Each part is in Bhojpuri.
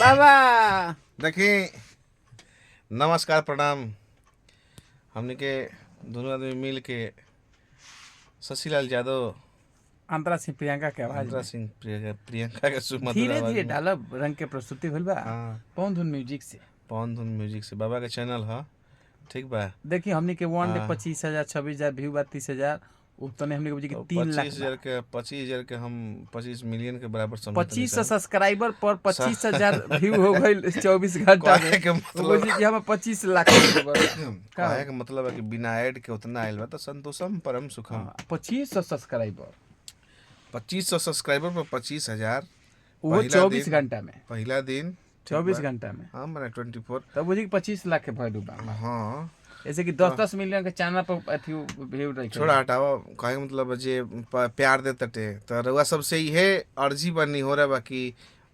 बाबा देखिए, नमस्कार प्रणाम। हमने के दोनों आदमी मिल के शशिलाल यादव, अंतरा सिंह प्रियंका के आवाज अंतरा सिंह प्रियंका के सुमधुर धीरे आवाज धीरे में डालब रंग के प्रस्तुति भइल बा। हाँ, पवन धुन म्यूजिक से पवन धुन म्यूजिक से बाबा के चैनल है। ठीक बा। देखिए हमने के वन डे हाँ। 25,000 26,000 व्यू बा 30,000 उतने हमने के बुझी कि 3 लाख 25,000 के हम 25 मिलियन के बराबर समझते 25 सब्सक्राइबर पर 25,000 व्यू हो गई 24 घंटा काहे में के मतलब बुझी कि हम 25 लाख काहे के मतलब है कि बिना ऐड के उतना आयल बा तो संतोषम परम सुखम। 2500 सब्सक्राइबर 2500 सब्सक्राइबर पर 25,000 वो 24 घंटा में पहला दिन 24 घंटा में हाँ मैंने 24 तब बुझी कि 25 लाख के वैल्यू बा। हाँ ऐसे कि 10-10 मिलियन के चैनल पर अथी व्यू रही छोड़ा हटावा कहे मतलब जे प्यार दे तटे तो रउआ सबसे इहे अर्जी बनी हो रहा बाकी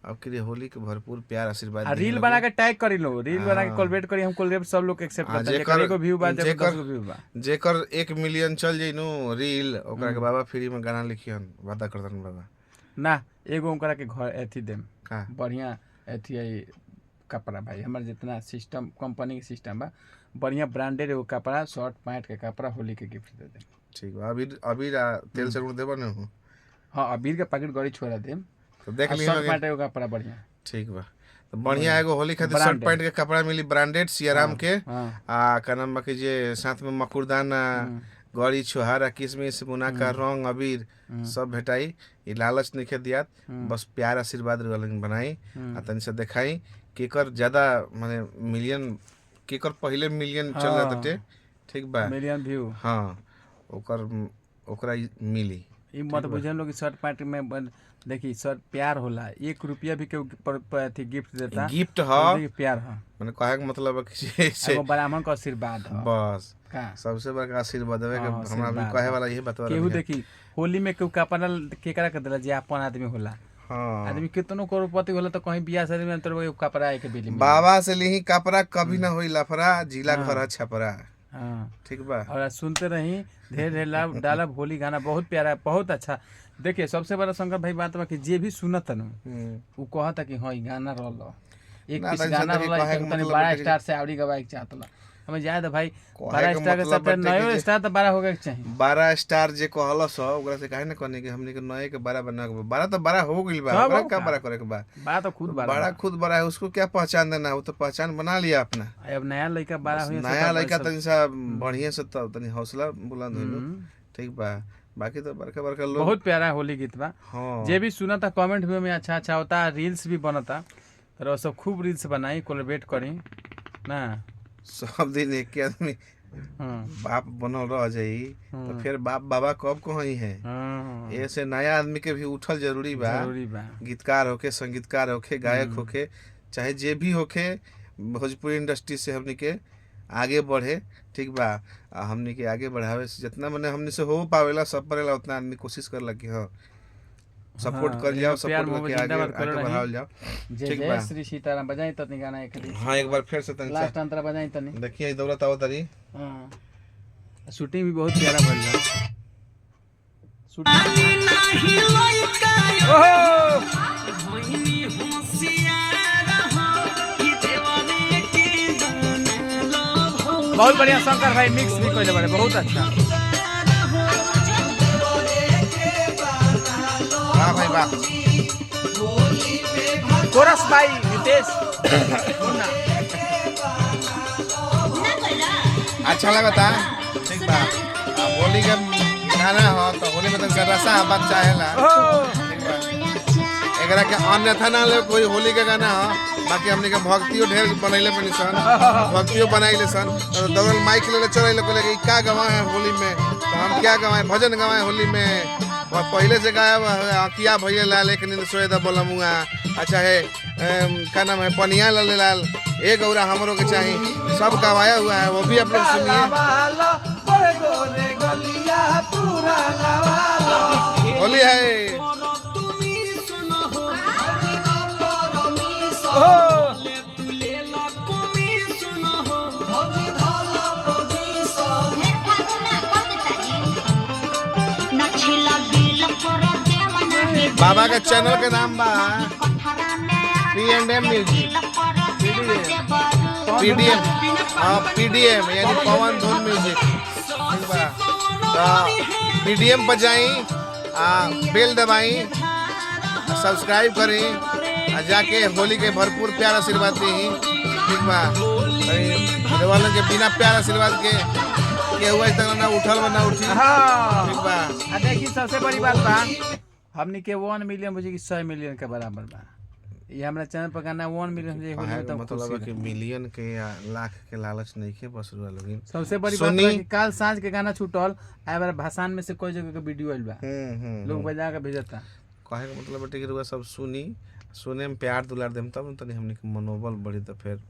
अब के लिए होली के भरपूर प्यार आशीर्वाद दी रील बना के टैग करी लो, रील बना के कोलब्रेट करी, हम कोलब्रेट सब लोग एक्सेप्ट करता है। जेकर एगो व्यू बा जेकर 10 गो व्यू बा जेकर 1 मिलियन चल जाई नु रील ओकरा के बाबा फ्री में गाना लिखियन वादा करतन बाबा ना एगो ओकरा के घर एथी देम का बढ़िया एथी है कपड़ा भाई हमारे जितना सिस्टम कंपनी के सिस्टम बा बढ़िया ब्रांडेड एगो कपड़ा शर्ट पैंट के कपड़ा होली के गिफ्ट दे देम। ठीक बा। अभी अभी तेल से उड़ देबो न। हां अबीर के पैकेट गड़ी छोड़ा देम तो देख ली शर्ट पैंट एगो कपड़ा बढ़िया। ठीक बा। तो बढ़िया एगो होली खातिर शर्ट पैंट के कपड़ा मिली ब्रांडेड सियाराम के आ का नाम बाकी जे साथ में मकुरदाना गड़ी छुहारा किसमिस मुना का रंग अबीर सब भेटाई। ये लालच नहीं दियात बस प्यार आशीर्वाद बनाई आ तनी से दिखाई केकर ज्यादा माने मिलियन केकर पहले मिलियन चल जाते। ठीक बा मिलियन व्यू हाँ ओकरा मिली। ई मत बुझन लोग शर्ट पैंट में देखी सर प्यार होला 1 रुपया भी के गिफ्ट देता गिफ्ट ह प्यार ह माने कहे के मतलब है कि से ब्राह्मण का आशीर्वाद ह बस का सबसे बड़का आशीर्वाद है कि हमरा भी कहे वाला यही बतवा केहू देखी होली में केहू कपड़ा केकरा के देला जे अपन आदमी होला। हाँ आदमी कितनो करोड़पति होला तो कहीं बियाह शादी में अंतर कपड़ा आए के बिल में बाबा से ली कपड़ा कभी ना होई लफड़ा जिला घर छपरा। हाँ ठीक बा। और सुनते रही ढेर ढेर लाभ डाला होली गाना बहुत प्यारा बहुत अच्छा। देखिए सबसे बड़ा शंकर भाई बात बा कि जे भी सुनत न उ कहता कि हां ई गाना रहलो एक पीस गाना रहलो तनी बड़ा स्टार से आवड़ी गवाए के चाहतला हमें याद है भाई 12 स्टार के साथ नयो स्टार तो 12 होगा के चाहिए। 12 स्टार जे कहल स ओकरा से काहे न कहने कि हमने के नए के 12 बना के 12 तो 12 हो गइल बा ओकरा का 12 करे के बा बात तो खुद बड़ा खुद बड़ा है उसको क्या पहचान देना वो तो पहचान बना लिया अपना। अब नया लड़का 12 हुई नया लड़का तनी सा बढ़िया से तनी हौसला बुलंद होइलो। ठीक बा। बाकी तो बड़का बड़का लोग बहुत प्यारा होली गीत बा। हाँ जे भी सुना था कमेंट में अच्छा अच्छा होता रील्स भी बनता तो सब खूब रील्स बनाई कोलैबोरेट करी ना सब दिन एक आदमी बाप बनल रह जाई तो फिर बाप बाबा कब कहीं है। ऐसे नया आदमी के भी उठल जरूरी बा गीतकार होके संगीतकार होके गायक होके चाहे जे भी होके भोजपुरी इंडस्ट्री से हमनी के आगे बढ़े। ठीक बा। हमनी के आगे बढ़ावे से जितना मने हमनी से हो पावेला सब परेला उतना आदमी कोशिश करला कि हाँ सपोर्ट कर जाओ सपोर्ट करके आगे बढ़ाओ जाओ। ठीक बा। श्री सीताराम बजाई तनी गाना एक हां एक बार फिर से तनी लास्ट अंतरा बजाई तनी देखिए दौलत आओ तरी। हां शूटिंग भी बहुत प्यारा भइल बा शूटिंग बहुत बढ़िया शंकर भाई मिक्स भी कइले बारे बहुत अच्छा। वाह भाई वाह कोरस भाई नितेश अच्छा लगता। ठीक बा। होली के गाना हो तो होली में तो रसा बात चाहेला। ठीक बा। एकरा के अन्यथा ना ले कोई होली के गाना हो बाकी हमनी के भक्तियो ढेर बनैले बनी सन भक्तियो बनाइले सन तो दगल माइक ले चलैले को लेके का गवाए है होली में तो हम क्या गवाए भजन गवाए होली में और पहले से गाया अकिया भैया लाल एक नींद सोए दा बोलमुआ अच्छा है क्या नाम है पनिया लाल लाल एक गौरा हमरों के चाहिए सब गवाया हुआ है वो भी आप लोग सुनिए। होली है बाबा के चैनल के नाम बा P&M म्यूजिक, PDM, हाँ PDM यानी पवन धुन म्यूजिक, ठीक बा। तो PDM पर जाई, बेल दबाई, सब्सक्राइब करी, जाके होली के भरपूर प्यार आशीर्वाद दी, ठीक बा। वालों के बिना प्यार आशीर्वाद के हुआ तक ना उठल बा ना उठी, हाँ ठीक बा। देखिए सबसे बड़ी बात बा हमनी के 1 मिलियन मुझे 100 मिलियन के बराबर बा। ये हमारा चैनल पर गाना 1 मिलियन से होली में तो मतलब कि मिलियन के या लाख के लालच नहीं के बस रुआ लोगिन। सबसे बड़ी बात है कि काल सांझ के गाना छूटल आए बार भाषण में से कोई जगह के वीडियो आइल बा, लोग बजा के भेजता। कहे का मतलब है कि रुआ सब सुने में प्यार दुलार देम तब तनी हमनी के मनोबल बढ़ी, तो फिर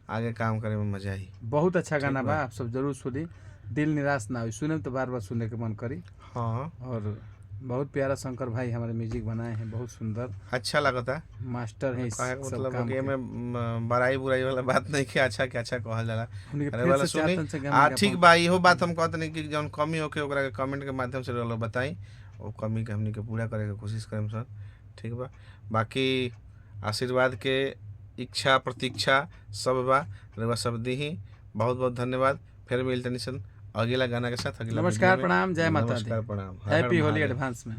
आगे काम करे में मजा आई। बहुत अच्छा गाना बा, आप सब जरूर सुनी, दिल निराश ना हो, सुने तो बार बार सुनने के मन करी। हाँ और बहुत प्यारा शंकर भाई हमारे म्यूजिक बनाए हैं, बहुत सुंदर, अच्छा लगता, मास्टर है। कहे का मतलब कि में बड़ाई बुराई वाला बात नहीं कि अच्छा के अच्छा कहल जाला। अरे वाला सुनी ठीक बा, इहो बात हम कहत नहीं कि जौन कमी होके ओकरा के कमेंट के माध्यम से लोग बताई, वो कमी के हमनी के पूरा करे के कोशिश करम सर, ठीक बा। बाकी आशीर्वाद के इच्छा प्रतीक्षा सब बा, रउआ सब दी। बहुत बहुत धन्यवाद। फिर मिलते निशन अगला गाना के साथ, अगला नमस्कार प्रणाम, जय माता दी, नमस्कार प्रणाम, हैप्पी होली एडवांस में।